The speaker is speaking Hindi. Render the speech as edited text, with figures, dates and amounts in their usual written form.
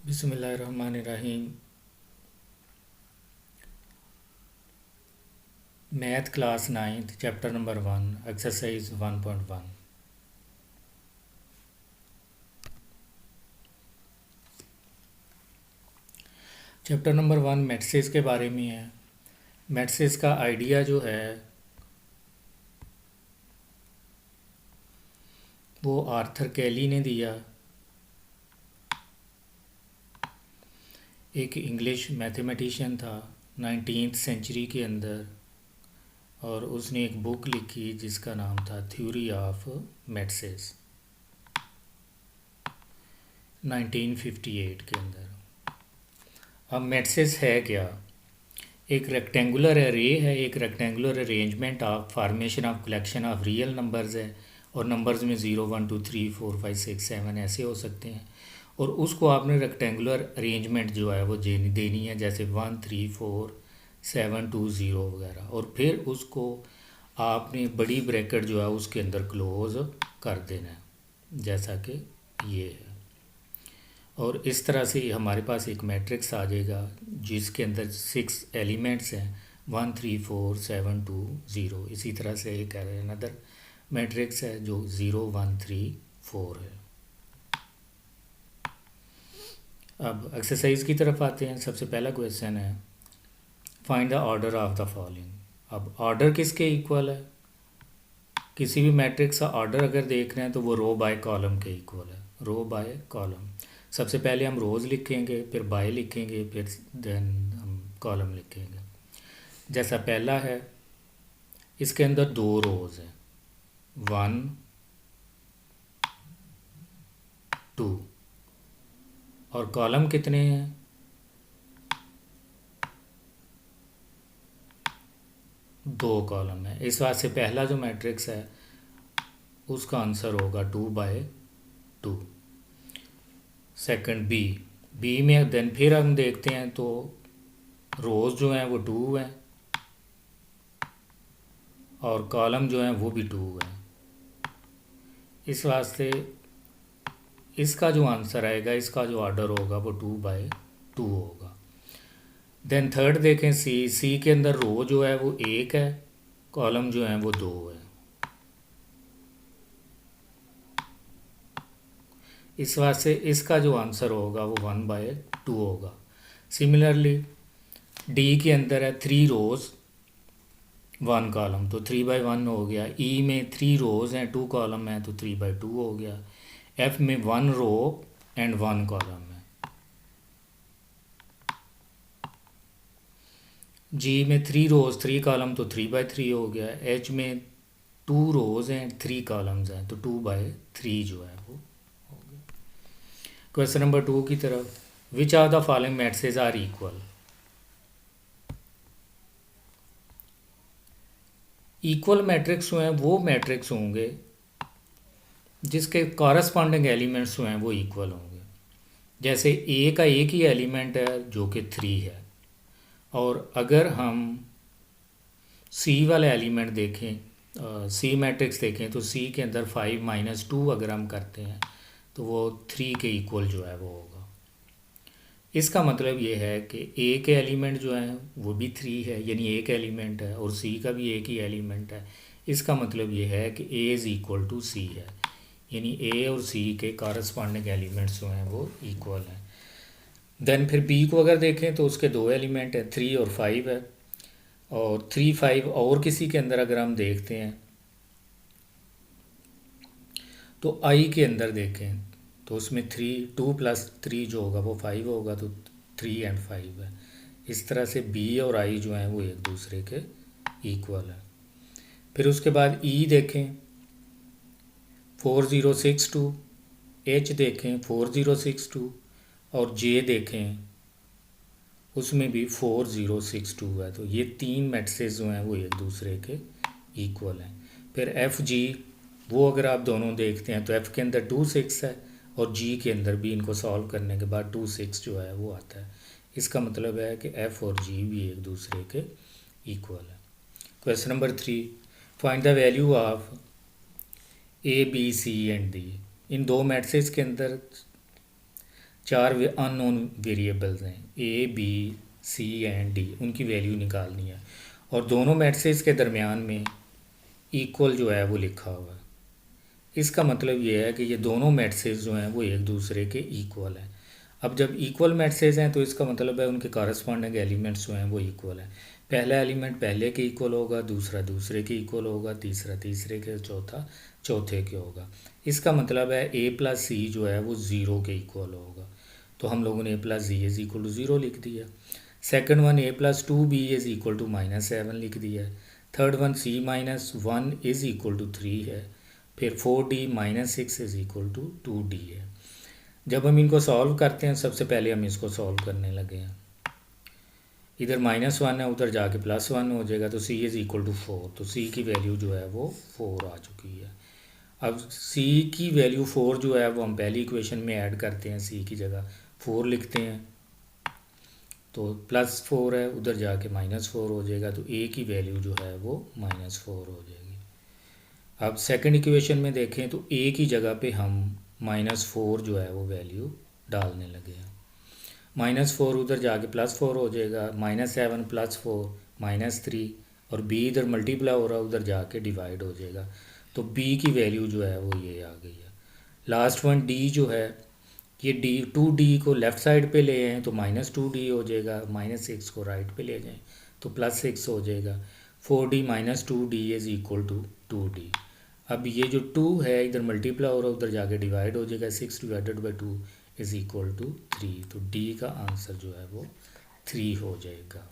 बिस्मिल्लाहिर्रहमानिर्रहीम। Math class 9th chapter number 1 exercise 1.1। Chapter number 1 matrices के बारे में है। मैट्रिसेस का आइडिया जो है वो आर्थर कैली ने दिया, एक इंग्लिश मैथमेटिशियन था 19th सेंचुरी के अंदर, और उसने एक बुक लिखी जिसका नाम था थ्योरी ऑफ मैट्रिसेस 1958 के अंदर। अब मैट्रिसेस है क्या? एक रेक्टेंगुलर एरे है, एक rectangular arrangement of formation of collection of real numbers है, और नंबर्स में 0 1 2 3 4 5 6 7 ऐसे हो सकते हैं, और उसको आपने रेक्टेंगुलर अरेंजमेंट जो है वो देनी है, जैसे 1 3 4 7 2 0 वगैरह, और फिर उसको आपने बड़ी ब्रैकेट जो है उसके अंदर क्लोज कर देना है, जैसा कि ये है। और इस तरह से हमारे पास एक मैट्रिक्स आ जाएगा जिसके अंदर 6 एलिमेंट्स हैं, 1 3 4 7 2 0। इसी तरह से एक अनदर मैट्रिक्स है जो 0 1 3 4 है। अब एक्सरसाइज की तरफ आते हैं। सबसे पहला क्वेश्चन है find the order of the following. अब ऑर्डर किसके इक्वल है? किसी भी मैट्रिक्स का ऑर्डर अगर देख रहे हैं तो वो रो बाय कॉलम के इक्वल है, रो बाय कॉलम। सबसे पहले हम रोज़ लिखेंगे, फिर बाय लिखेंगे, फिर देन हम कॉलम लिखेंगे। जैसा पहला है, इसके अंदर 2 रोज़ हैं, 1 2, और कॉलम कितने हैं? 2 कॉलम है। इस बात से पहला जो मैट्रिक्स है उसका आंसर होगा 2 बाय 2। सेकंड बी में देन फिर हम देखते हैं तो रोज़ जो हैं वो 2 हैं, और कॉलम जो हैं वो भी 2 हैं। इस वास्ते इसका जो आंसर आएगा, इसका जो ऑर्डर होगा वो 2 बाय 2 होगा। देन थर्ड देखें, सी के अंदर रो जो है वो 1 है, कॉलम जो है वो 2 है। इस वास्ते इसका जो आंसर होगा वो 1 बाय 2 होगा। सिमिलरली डी के अंदर है 3 रोज़ 1 कॉलम, तो 3 बाय 1 हो गया। ई में 3 रोज़ हैं 2 कॉलम हैं, तो 3 बाय 2 हो गया। एफ में 1 रो एंड 1 कॉलम है। जी में 3 रोज़ 3 कॉलम, तो 3 बाय 3 हो गया। एच में 2 रोज़ हैं 3 कॉलम्स हैं, तो 2 बाय 3 जो है वो हो गया। क्वेश्चन नंबर 2 की तरफ, which are the following matrices are equal. Equal matrix जो हैं वो मैट्रिक्स होंगे जिसके कॉरस्पॉन्डिंग एलिमेंट्स जो हैं वो इक्वल होंगे। जैसे ए का एक ही एलिमेंट है जो कि 3 है, और अगर हम सी वाला एलिमेंट देखें, सी मैट्रिक्स देखें, तो सी के अंदर 5 - 2 अगर हम करते हैं तो वो 3 के इक्वल जो है वो होगा। इसका मतलब ये है कि ए के एलिमेंट जो हैं वो भी 3 है, यानी एक एलिमेंट है, और सी का भी एक ही एलिमेंट है। इसका मतलब ये है कि ए इज़ इक्वल टू सी है, यानी ए और सी के कॉरस्पॉन्डिंग एलिमेंट्स जो हैं वो इक्वल हैं। देन फिर बी को अगर देखें तो उसके 2 एलिमेंट हैं, 3 और 5 है, और 3 5 और किसी के अंदर अगर हम देखते हैं तो आई के अंदर देखें तो उसमें 3 2 + 3 जो होगा वो 5 होगा, तो 3 एंड 5 है। इस तरह से बी और आई जो हैं वो एक दूसरे के इक्वल है। फिर उसके बाद ई देखें 4062, एच देखें 4062, और जे देखें उसमें भी 4062 है। तो ये 3 मैट्रिसेस जो हैं वो एक दूसरे के इक्वल हैं। फिर एफ जी, वो अगर आप दोनों देखते हैं तो एफ़ के अंदर 2 6 है, और जी के अंदर भी इनको सॉल्व करने के बाद 2 6 जो है वो आता है। इसका मतलब है कि एफ़ और जी भी एक दूसरे के इक्वल है। Question number 3, find the value of A B C and D. इन 2 मैट्रिसेस के अंदर 4 अननोन वेरिएबल्स हैं, A B C and D, उनकी वैल्यू निकालनी है और दोनों मैट्रिसेस के दरमियान में इक्वल जो है वो लिखा हुआ है। इसका मतलब ये है कि ये दोनों मैट्रिसेस जो हैं वो एक दूसरे के इक्वल हैं। अब जब इक्वल मैट्रिसेस हैं तो इसका मतलब है उनके कॉरस्पॉन्डिंग एलिमेंट्स जो हैं वो इक्वल हैं। पहला एलिमेंट पहले के इक्वल होगा, दूसरा दूसरे के इक्वल होगा, तीसरा तीसरे के, चौथा चौथे के होगा। इसका मतलब है ए प्लस सी जो है वो ज़ीरो के इक्वल होगा, तो हम लोगों ने A plus G is equal to zero लिख दिया। Second one A plus two B is equal to -7 लिख दिया है। Third one C minus one is equal to 3 है। फिर 4d minus 6 is equal to 2d है। जब हम इनको सॉल्व करते हैं, सबसे पहले हम इसको सॉल्व करने लगे हैं। इधर -1 है, उधर जाके +1 हो जाएगा, तो c इज़ इक्वल टू 4, तो c की वैल्यू जो है वो 4 आ चुकी है। अब c की वैल्यू 4 जो है वो हम पहली इक्वेशन में ऐड करते हैं, c की जगह 4 लिखते हैं, तो +4 है, उधर जाके -4 हो जाएगा, तो a की वैल्यू जो है वो -4 हो जाएगी। अब सेकंड इक्वेशन में देखें तो a की जगह पे हम -4 जो है वो वैल्यू डालने लगे हैं। -4 उधर जाके +4 हो जाएगा, -7 +4 -3, और b इधर मल्टीप्लाई हो रहा है, उधर जाके डिवाइड हो जाएगा, तो b की वैल्यू जो है वो ये आ गई है। लास्ट वन d जो है, ये d 2d को लेफ़्ट साइड पे ले आएँ तो -2d हो जाएगा, -6 को राइट पे ले जाएँ तो +6 हो जाएगा। 4d - 2d is equal to 2d। अब ये जो 2 है इधर मल्टीप्लाई हो रहा है, उधर जाके डिवाइड हो जाएगा, 6 divided by 2 is equal to 3, तो d का आंसर जो है वो 3 हो जाएगा।